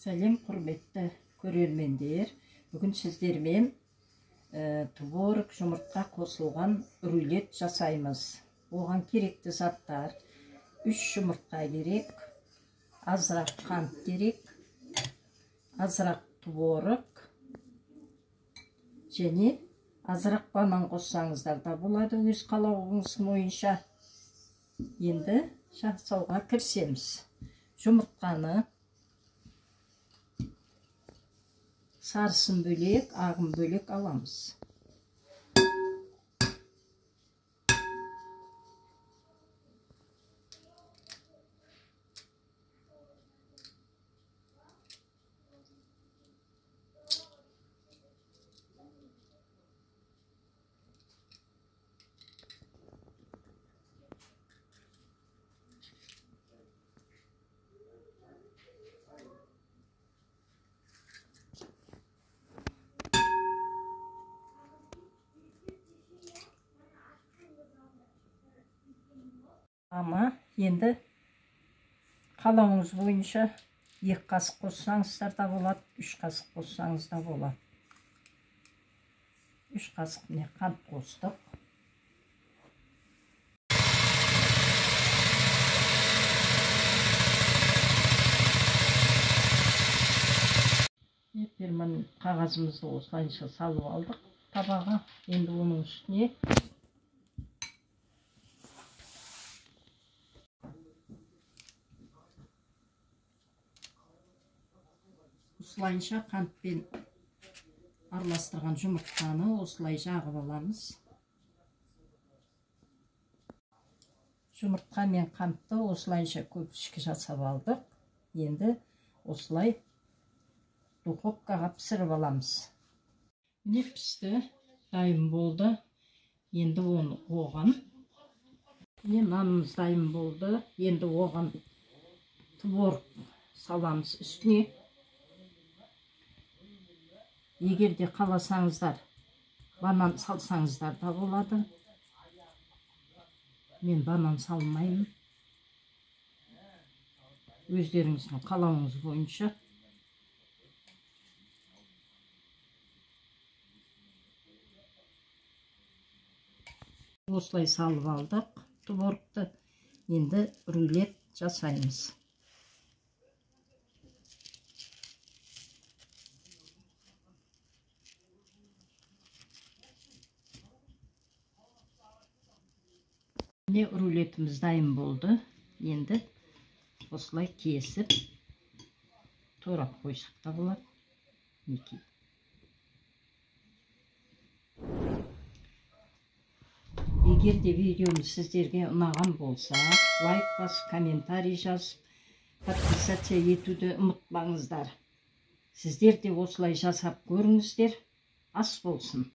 Сәлем құрметті көрермендер. Бүгін сіздермен творог жұмыртқа қосылған рулет жасаймыз. Оған керекті заттар: 3 жұмыртқа керек, азырақ қант керек, азырақ творог және азырақ банан қоссаңыздар да болады, өз қалауыңыз бойынша. Енді жасауға кірісеміз. Жұмыртқаны сарысын бөлек, ағын бөлек аламыз. Ama енді қалауыңыз бойынша 2 қасық қоссаңыздар да болады, 3 қасық қоссаңыз да болады. 3 қасық қант қостық. Перман қағазымызды осылайша салып алдық табаға. Енді оның үстіне осылайша қантпен араластырған жұмыртқаны осылай жағып аламыз. Жұмыртқа мен қантты осылайша көпіршік жасап алдық. Енді осылай духовкаға пісіріп аламыз. Міне пісті, дайын болды. Енді оған нанымыз дайын болды. Енді оған творог саламыз үстіне. Егер де қаласаңыздар, банан салсаңыздар да болады. Мен банан салмаймын. Өздеріңіздің қалауыңыз бойынша. Осылай салып алдық творогты. Енді рулет жасаймыз. Рулетіміз дайын болды. Енді осылай кесіп турап қойсақ та болады. Егер де видеомыз сіздерге ұнаған болса, лайк басып, комментарий жазып, подписаться етуді ұмытпаңыздар. Сіздер де осылай жасап көріңіздер. Ас болсын.